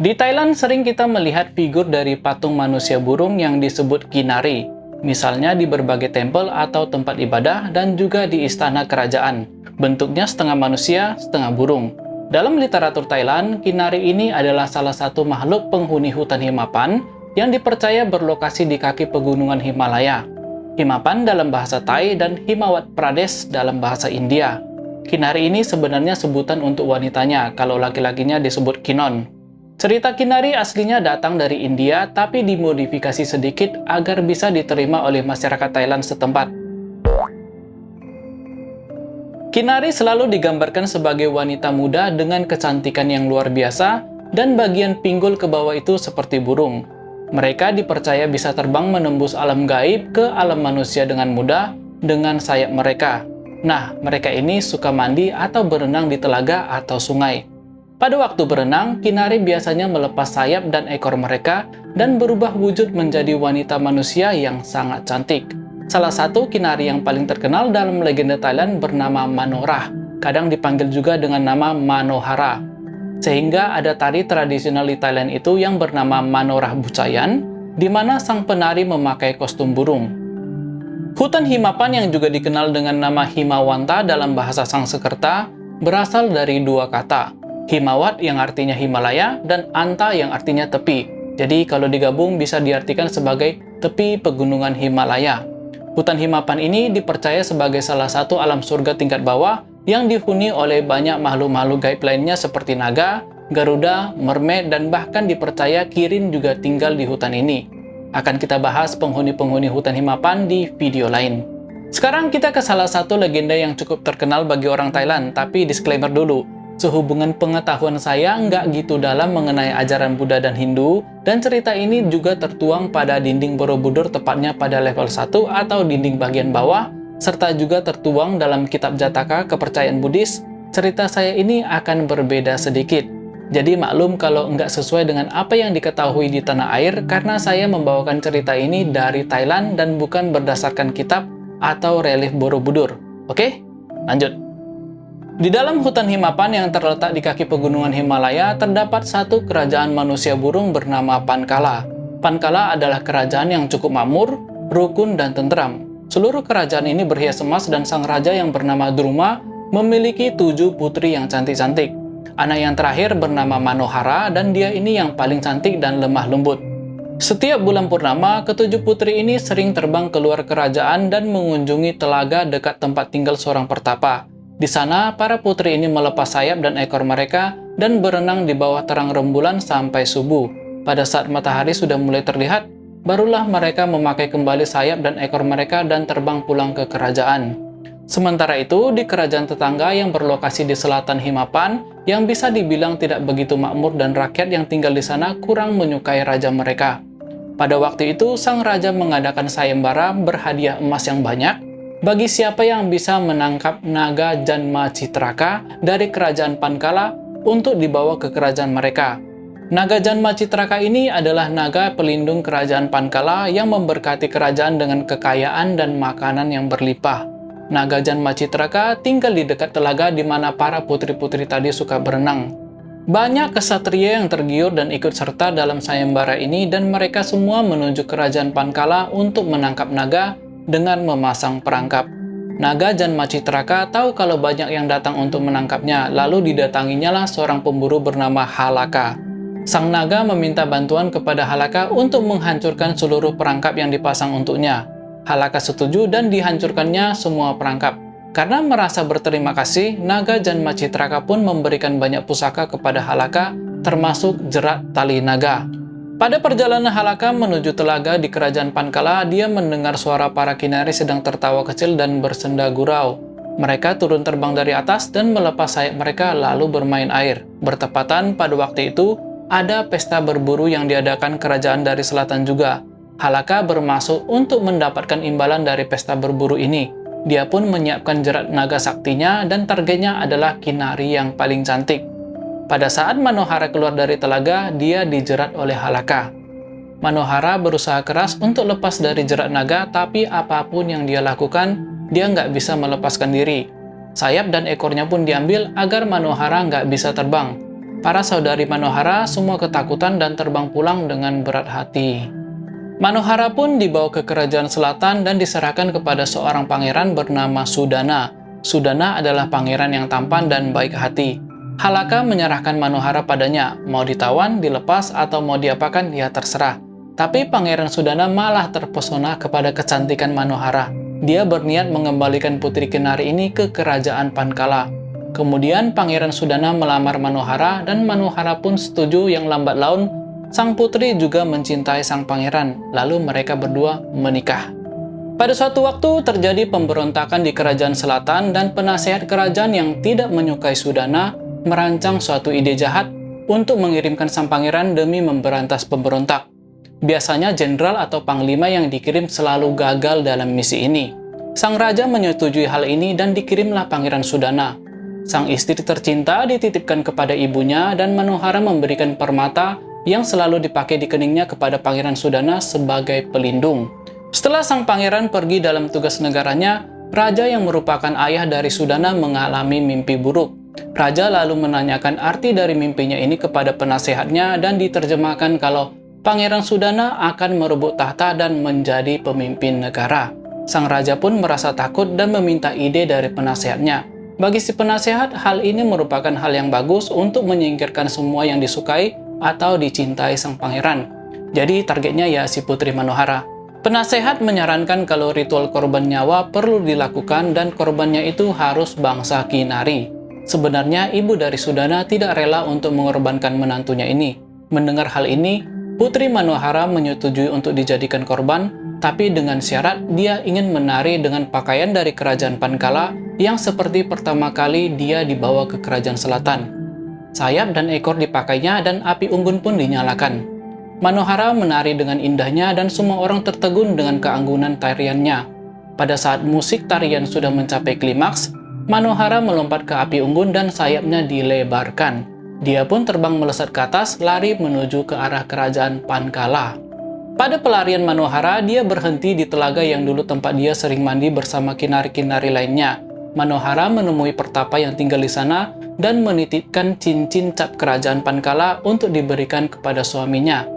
Di Thailand sering kita melihat figur dari patung manusia burung yang disebut Kinari, misalnya di berbagai tempel atau tempat ibadah dan juga di istana kerajaan. Bentuknya setengah manusia, setengah burung. Dalam literatur Thailand, Kinari ini adalah salah satu makhluk penghuni hutan Himapan yang dipercaya berlokasi di kaki pegunungan Himalaya. Himapan dalam bahasa Thai dan Himawat Pradesh dalam bahasa India. Kinari ini sebenarnya sebutan untuk wanitanya, kalau laki-lakinya disebut Kinon. Cerita Kinari aslinya datang dari India, tapi dimodifikasi sedikit agar bisa diterima oleh masyarakat Thailand setempat. Kinari selalu digambarkan sebagai wanita muda dengan kecantikan yang luar biasa, dan bagian pinggul ke bawah itu seperti burung. Mereka dipercaya bisa terbang menembus alam gaib ke alam manusia dengan mudah dengan sayap mereka. Nah, mereka ini suka mandi atau berenang di telaga atau sungai. Pada waktu berenang, Kinari biasanya melepas sayap dan ekor mereka dan berubah wujud menjadi wanita manusia yang sangat cantik. Salah satu Kinari yang paling terkenal dalam legenda Thailand bernama Manorah, kadang dipanggil juga dengan nama Manohara. Sehingga ada tari tradisional di Thailand itu yang bernama Manorah Bucayan, di mana sang penari memakai kostum burung. Hutan Himapan yang juga dikenal dengan nama Himawanta dalam bahasa Sanskerta berasal dari dua kata, Himawat yang artinya Himalaya dan Anta yang artinya tepi. Jadi kalau digabung bisa diartikan sebagai tepi pegunungan Himalaya. Hutan Himapan ini dipercaya sebagai salah satu alam surga tingkat bawah yang dihuni oleh banyak makhluk-makhluk gaib lainnya seperti naga, garuda, mermaid, dan bahkan dipercaya Kirin juga tinggal di hutan ini. Akan kita bahas penghuni-penghuni hutan Himapan di video lain. Sekarang kita ke salah satu legenda yang cukup terkenal bagi orang Thailand, tapi disclaimer dulu. Sehubungan pengetahuan saya nggak gitu dalam mengenai ajaran Buddha dan Hindu, dan cerita ini juga tertuang pada dinding Borobudur tepatnya pada level 1 atau dinding bagian bawah, serta juga tertuang dalam kitab Jataka kepercayaan Buddhis. Cerita saya ini akan berbeda sedikit. Jadi maklum kalau nggak sesuai dengan apa yang diketahui di tanah air karena saya membawakan cerita ini dari Thailand dan bukan berdasarkan kitab atau relief Borobudur. Oke? Lanjut. Di dalam hutan Himapan yang terletak di kaki pegunungan Himalaya, terdapat satu kerajaan manusia burung bernama Pankala. Pankala adalah kerajaan yang cukup makmur, rukun, dan tentram. Seluruh kerajaan ini berhias emas dan sang raja yang bernama Druma memiliki 7 putri yang cantik-cantik. Anak yang terakhir bernama Manohara dan dia ini yang paling cantik dan lemah lembut. Setiap bulan purnama, ketujuh putri ini sering terbang keluar kerajaan dan mengunjungi telaga dekat tempat tinggal seorang pertapa. Di sana, para putri ini melepas sayap dan ekor mereka dan berenang di bawah terang rembulan sampai subuh. Pada saat matahari sudah mulai terlihat, barulah mereka memakai kembali sayap dan ekor mereka dan terbang pulang ke kerajaan. Sementara itu, di kerajaan tetangga yang berlokasi di selatan Himapan, yang bisa dibilang tidak begitu makmur dan rakyat yang tinggal di sana kurang menyukai raja mereka. Pada waktu itu, sang raja mengadakan sayembara berhadiah emas yang banyak bagi siapa yang bisa menangkap naga Janma Citraka dari kerajaan Pankala untuk dibawa ke kerajaan mereka. Naga Janma Citraka ini adalah naga pelindung kerajaan Pankala yang memberkati kerajaan dengan kekayaan dan makanan yang berlimpah. Naga Janma Citraka tinggal di dekat telaga di mana para putri-putri tadi suka berenang. Banyak kesatria yang tergiur dan ikut serta dalam sayembara ini dan mereka semua menuju kerajaan Pankala untuk menangkap naga dengan memasang perangkap. Naga Janma Citraka tahu kalau banyak yang datang untuk menangkapnya, lalu didatanginya lah seorang pemburu bernama Halaka. Sang naga meminta bantuan kepada Halaka untuk menghancurkan seluruh perangkap yang dipasang untuknya. Halaka setuju dan dihancurkannya semua perangkap. Karena merasa berterima kasih, naga Janma Citraka pun memberikan banyak pusaka kepada Halaka, termasuk jerat tali naga. Pada perjalanan Halaka menuju telaga di kerajaan Pankala, dia mendengar suara para Kinari sedang tertawa kecil dan bersenda gurau. Mereka turun terbang dari atas dan melepas sayap mereka lalu bermain air. Bertepatan pada waktu itu, ada pesta berburu yang diadakan kerajaan dari selatan juga. Halaka bermaksud untuk mendapatkan imbalan dari pesta berburu ini. Dia pun menyiapkan jerat naga saktinya dan targetnya adalah Kinari yang paling cantik. Pada saat Manohara keluar dari telaga, dia dijerat oleh Halaka. Manohara berusaha keras untuk lepas dari jerat naga, tapi apapun yang dia lakukan, dia nggak bisa melepaskan diri. Sayap dan ekornya pun diambil agar Manohara nggak bisa terbang. Para saudari Manohara semua ketakutan dan terbang pulang dengan berat hati. Manohara pun dibawa ke kerajaan selatan dan diserahkan kepada seorang pangeran bernama Sudana. Sudana adalah pangeran yang tampan dan baik hati. Halaka menyerahkan Manohara padanya, mau ditawan, dilepas, atau mau diapakan, ya terserah. Tapi Pangeran Sudana malah terpesona kepada kecantikan Manohara. Dia berniat mengembalikan Putri Kinari ini ke kerajaan Pankala. Kemudian Pangeran Sudana melamar Manohara dan Manohara pun setuju. Yang lambat laun, sang putri juga mencintai sang pangeran. Lalu mereka berdua menikah. Pada suatu waktu terjadi pemberontakan di kerajaan selatan dan penasehat kerajaan yang tidak menyukai Sudana merancang suatu ide jahat untuk mengirimkan sang pangeran demi memberantas pemberontak. Biasanya jenderal atau panglima yang dikirim selalu gagal dalam misi ini. Sang raja menyetujui hal ini dan dikirimlah Pangeran Sudana. Sang istri tercinta dititipkan kepada ibunya dan Manohara memberikan permata yang selalu dipakai di keningnya kepada Pangeran Sudana sebagai pelindung. Setelah sang pangeran pergi dalam tugas negaranya, raja yang merupakan ayah dari Sudana mengalami mimpi buruk. Raja lalu menanyakan arti dari mimpinya ini kepada penasehatnya dan diterjemahkan kalau Pangeran Sudana akan merebut tahta dan menjadi pemimpin negara. Sang raja pun merasa takut dan meminta ide dari penasehatnya. Bagi si penasehat, hal ini merupakan hal yang bagus untuk menyingkirkan semua yang disukai atau dicintai sang pangeran. Jadi targetnya ya si Putri Manohara. Penasehat menyarankan kalau ritual korban nyawa perlu dilakukan dan korbannya itu harus bangsa Kinari. Sebenarnya ibu dari Sudana tidak rela untuk mengorbankan menantunya ini. Mendengar hal ini, Putri Manohara menyetujui untuk dijadikan korban, tapi dengan syarat dia ingin menari dengan pakaian dari kerajaan Pankala yang seperti pertama kali dia dibawa ke kerajaan selatan. Sayap dan ekor dipakainya dan api unggun pun dinyalakan. Manohara menari dengan indahnya dan semua orang tertegun dengan keanggunan tariannya. Pada saat musik tarian sudah mencapai klimaks, Manohara melompat ke api unggun dan sayapnya dilebarkan. Dia pun terbang melesat ke atas, lari menuju ke arah kerajaan Pankala. Pada pelarian Manohara, dia berhenti di telaga yang dulu tempat dia sering mandi bersama kinari-kinari lainnya. Manohara menemui pertapa yang tinggal di sana dan menitipkan cincin cap kerajaan Pankala untuk diberikan kepada suaminya.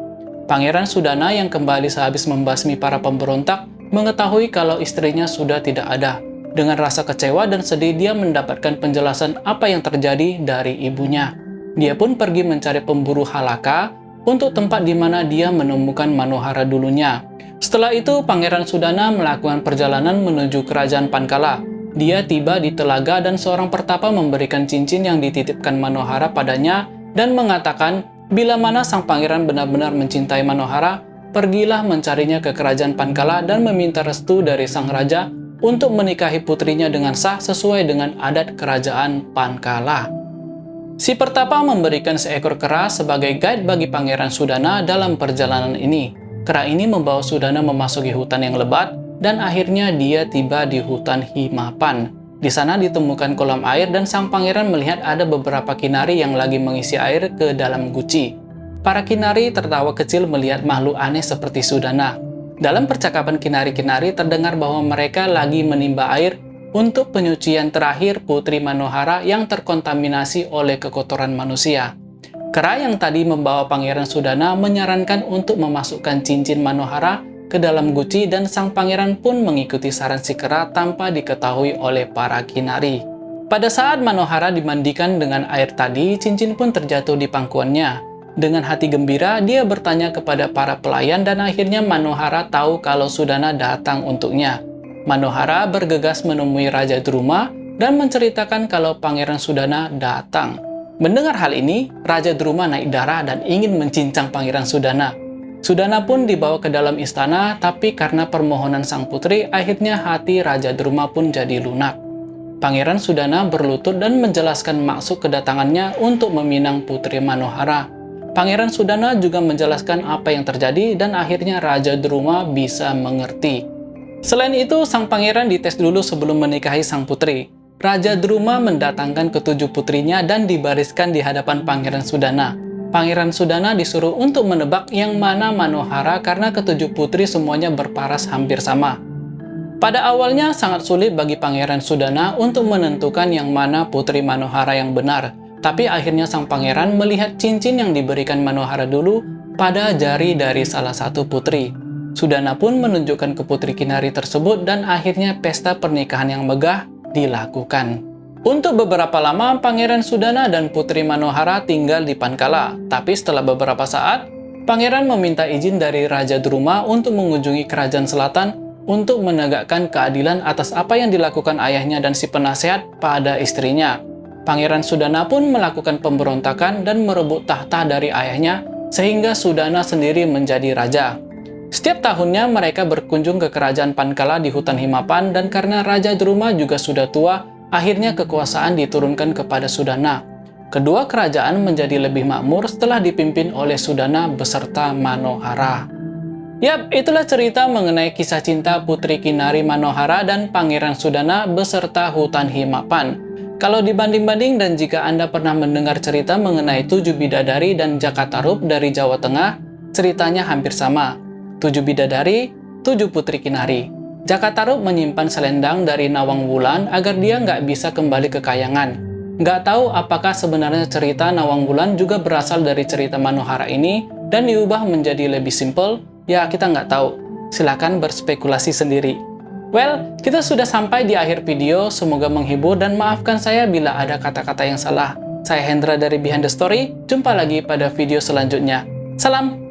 Pangeran Sudana yang kembali sehabis membasmi para pemberontak mengetahui kalau istrinya sudah tidak ada. Dengan rasa kecewa dan sedih, dia mendapatkan penjelasan apa yang terjadi dari ibunya. Dia pun pergi mencari pemburu Halaka untuk tempat di mana dia menemukan Manohara dulunya. Setelah itu, Pangeran Sudana melakukan perjalanan menuju kerajaan Pankala. Dia tiba di telaga dan seorang pertapa memberikan cincin yang dititipkan Manohara padanya dan mengatakan, bila mana sang pangeran benar-benar mencintai Manohara, pergilah mencarinya ke kerajaan Pankala dan meminta restu dari sang raja untuk menikahi putrinya dengan sah sesuai dengan adat kerajaan Pankala. Si pertapa memberikan seekor kera sebagai guide bagi Pangeran Sudana dalam perjalanan ini. Kera ini membawa Sudana memasuki hutan yang lebat dan akhirnya dia tiba di hutan Himapan. Di sana ditemukan kolam air dan sang pangeran melihat ada beberapa kinari yang lagi mengisi air ke dalam guci. Para kinari tertawa kecil melihat makhluk aneh seperti Sudana. Dalam percakapan kinari-kinari terdengar bahwa mereka lagi menimba air untuk penyucian terakhir Putri Manohara yang terkontaminasi oleh kekotoran manusia. Kera yang tadi membawa Pangeran Sudana menyarankan untuk memasukkan cincin Manohara ke dalam guci dan sang pangeran pun mengikuti saran si kera tanpa diketahui oleh para kinari. Pada saat Manohara dimandikan dengan air tadi, cincin pun terjatuh di pangkuannya. Dengan hati gembira, dia bertanya kepada para pelayan dan akhirnya Manohara tahu kalau Sudana datang untuknya. Manohara bergegas menemui Raja Druma dan menceritakan kalau Pangeran Sudana datang. Mendengar hal ini, Raja Druma naik darah dan ingin mencincang Pangeran Sudana. Sudana pun dibawa ke dalam istana, tapi karena permohonan sang putri, akhirnya hati Raja Druma pun jadi lunak. Pangeran Sudana berlutut dan menjelaskan maksud kedatangannya untuk meminang Putri Manohara. Pangeran Sudana juga menjelaskan apa yang terjadi dan akhirnya Raja Druma bisa mengerti. Selain itu, sang pangeran dites dulu sebelum menikahi sang putri. Raja Druma mendatangkan ketujuh putrinya dan dibariskan di hadapan Pangeran Sudana. Pangeran Sudana disuruh untuk menebak yang mana Manohara karena ketujuh putri semuanya berparas hampir sama. Pada awalnya sangat sulit bagi Pangeran Sudana untuk menentukan yang mana Putri Manohara yang benar. Tapi akhirnya sang pangeran melihat cincin yang diberikan Manohara dulu pada jari dari salah satu putri. Sudana pun menunjukkan ke Putri Kinari tersebut dan akhirnya pesta pernikahan yang megah dilakukan. Untuk beberapa lama, Pangeran Sudana dan Putri Manohara tinggal di Pankala. Tapi setelah beberapa saat, Pangeran meminta izin dari Raja Druma untuk mengunjungi kerajaan selatan untuk menegakkan keadilan atas apa yang dilakukan ayahnya dan si penasehat pada istrinya. Pangeran Sudana pun melakukan pemberontakan dan merebut tahta dari ayahnya sehingga Sudana sendiri menjadi raja. Setiap tahunnya mereka berkunjung ke kerajaan Pankala di hutan Himapan dan karena Raja Druma juga sudah tua, akhirnya kekuasaan diturunkan kepada Sudana. Kedua kerajaan menjadi lebih makmur setelah dipimpin oleh Sudana beserta Manohara. Yap, itulah cerita mengenai kisah cinta Putri Kinari Manohara dan Pangeran Sudana beserta hutan Himapan. Kalau dibanding-banding dan jika Anda pernah mendengar cerita mengenai 7 bidadari dan Jakatarup dari Jawa Tengah, ceritanya hampir sama. 7 bidadari, 7 putri Kinari. Jakatarup menyimpan selendang dari Nawang Wulan agar dia nggak bisa kembali ke kayangan. Nggak tahu apakah sebenarnya cerita Nawang Wulan juga berasal dari cerita Manohara ini dan diubah menjadi lebih simple, ya kita nggak tahu. Silakan berspekulasi sendiri. Well, kita sudah sampai di akhir video, semoga menghibur dan maafkan saya bila ada kata-kata yang salah. Saya Hendra dari Behind the Story, jumpa lagi pada video selanjutnya. Salam!